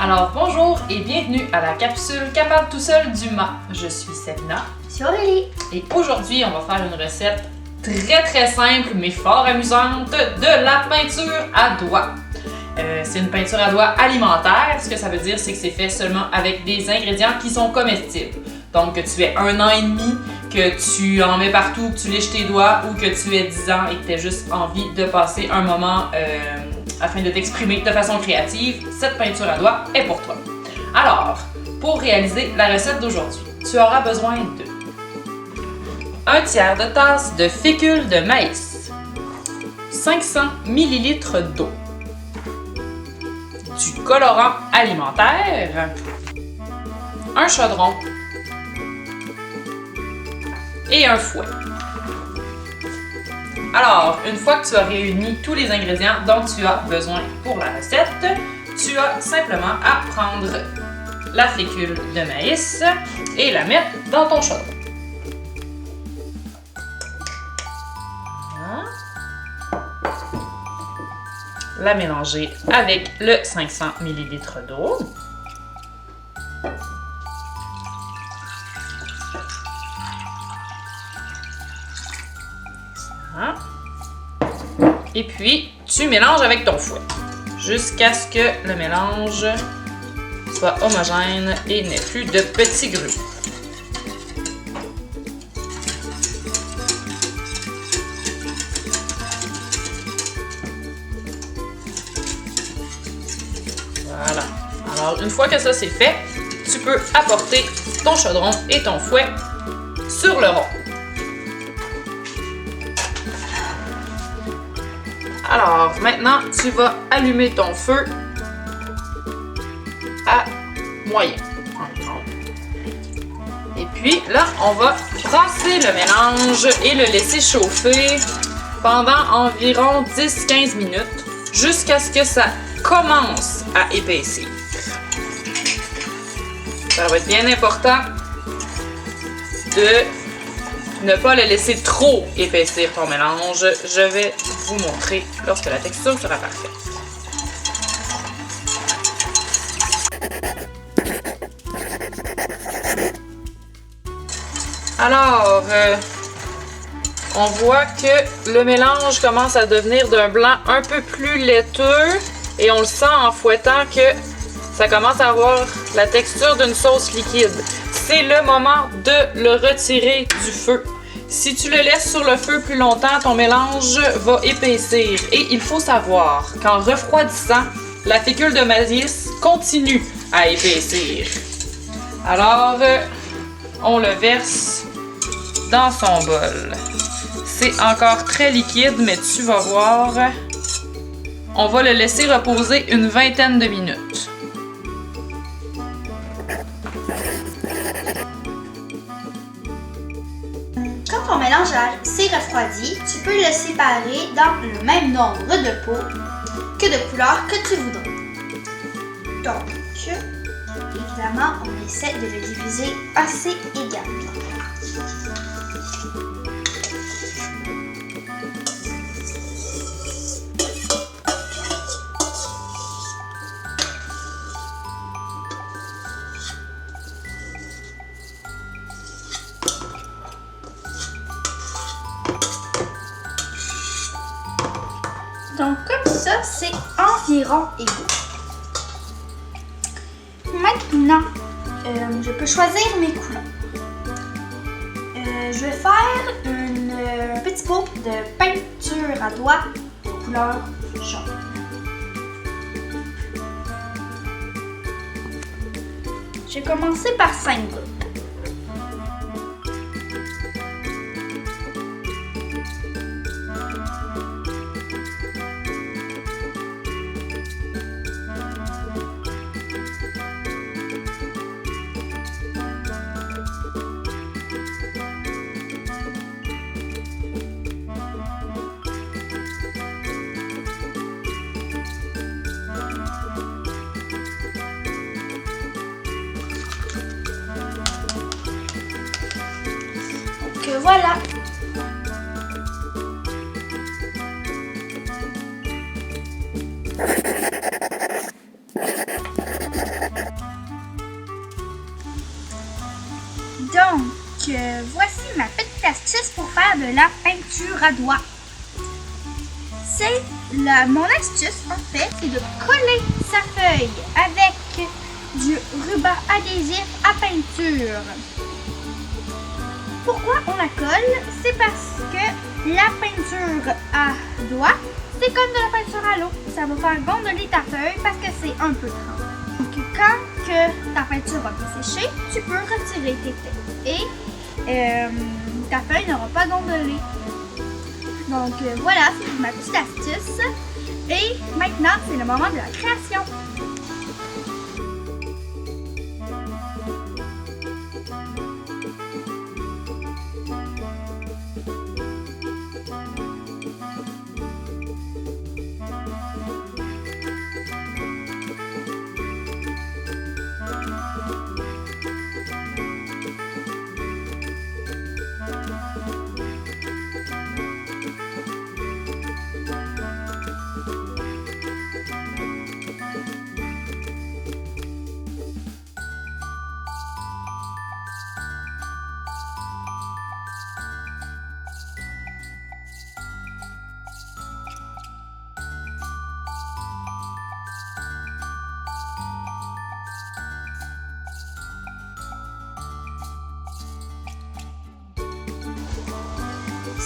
Alors bonjour et bienvenue à la capsule Capable tout seul du mât. Je suis Sabina. Je suis Aurélie. Et aujourd'hui, on va faire une recette très simple mais fort amusante de la peinture à doigts. C'est une peinture à doigts alimentaire. Ce que ça veut dire, c'est que c'est fait seulement avec des ingrédients qui sont comestibles. Donc que tu aies 1 an et demi, que tu en mets partout, que tu lèches tes doigts ou que tu aies 10 ans et que tu aies juste envie de passer un moment afin de t'exprimer de façon créative, cette peinture à doigts est pour toi. Alors, pour réaliser la recette d'aujourd'hui, tu auras besoin de 1/3 de tasse de fécule de maïs, 500 ml d'eau, du colorant alimentaire, un chaudron et un fouet. Alors, une fois que tu as réuni tous les ingrédients dont tu as besoin pour la recette, tu as simplement à prendre la fécule de maïs et la mettre dans ton chaudron. La mélanger avec le 500 ml d'eau. Et puis, tu mélanges avec ton fouet jusqu'à ce que le mélange soit homogène et n'ait plus de petits grumeaux. Voilà. Alors, une fois que ça c'est fait, tu peux apporter ton chaudron et ton fouet sur le rond. Alors, maintenant, tu vas allumer ton feu à moyen. Et puis, là, on va brasser le mélange et le laisser chauffer pendant environ 10-15 minutes jusqu'à ce que ça commence à épaissir. Ça va être bien important de ne pas le laisser trop épaissir ton mélange. Je vais vous montrer lorsque la texture sera parfaite. Alors, on voit que le mélange commence à devenir d'un blanc un peu plus laiteux et on le sent en fouettant que ça commence à avoir la texture d'une sauce liquide. C'est le moment de le retirer du feu. Si tu le laisses sur le feu plus longtemps, ton mélange va épaissir. Et il faut savoir qu'en refroidissant, la fécule de maïs continue à épaissir. Alors, on le verse dans son bol. C'est encore très liquide, mais tu vas voir, on va le laisser reposer une vingtaine de minutes. Quand ton mélange s'est refroidi, tu peux le séparer dans le même nombre de pots que de couleurs que tu voudras. Donc, évidemment, on essaie de le diviser assez également. Donc, comme ça, c'est environ égaux. Maintenant, je peux choisir mes couleurs. Je vais faire un petit pot de peinture à doigts de couleur jaune. Je vais commencer par 5 gouttes. Donc voilà. Donc, voici ma petite astuce pour faire de la peinture à doigts. Mon astuce, en fait, c'est de coller sa feuille avec du ruban adhésif à peinture. Pourquoi on la colle? C'est parce que la peinture à doigts, c'est comme de la peinture à l'eau. Ça va faire gondoler ta feuille parce que c'est un peu trempé. Donc, quand que ta peinture va bien sécher, tu peux retirer tes feuilles et ta feuille n'aura pas gondolé. Donc voilà, c'est ma petite astuce. Et maintenant, c'est le moment de la création.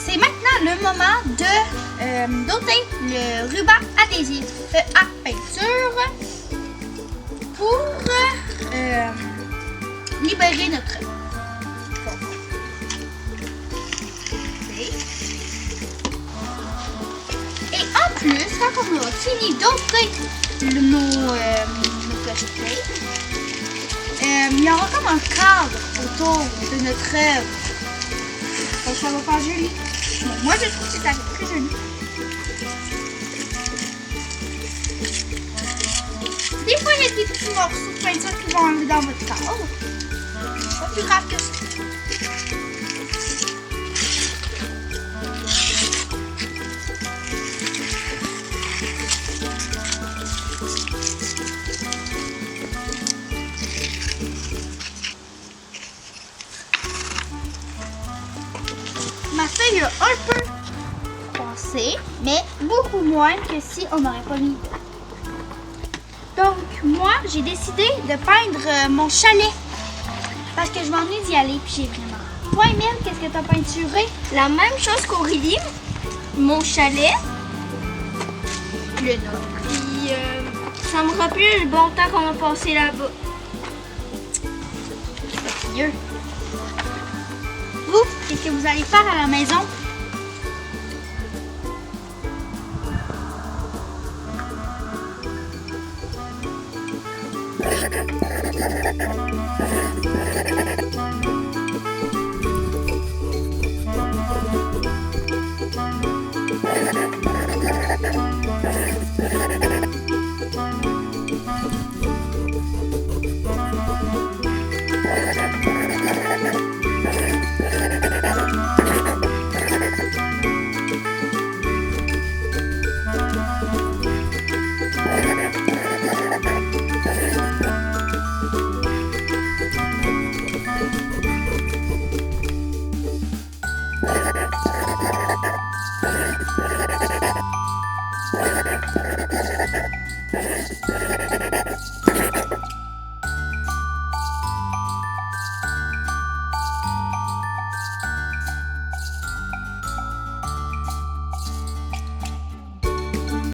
C'est maintenant le moment de doter le ruban adhésif à peinture pour libérer notre fond. Et en plus, quand on aura fini d'oter nos flèches, il y aura comme un cadre autour de notre œuvre. Donc ça va faire joli. Bon, moi je trouve que c'est très joli. Des fois il y a des petits morceaux de peinture qui vont arriver dans votre cadre. Pas plus grave que ça. Ma feuille a un peu froissé, mais beaucoup moins que si on n'aurait pas mis d'eau. Donc, moi, j'ai décidé de peindre mon chalet parce que je m'ennuie d'y aller, puis j'ai vraiment. Toi, Emile, qu'est-ce que tu as peinturé? La même chose qu'Aurélie, mon chalet, Le nôtre. puis ça me rappelle le bon temps qu'on a passé là-bas. Mieux. Vous, qu'est-ce que vous allez faire à la maison?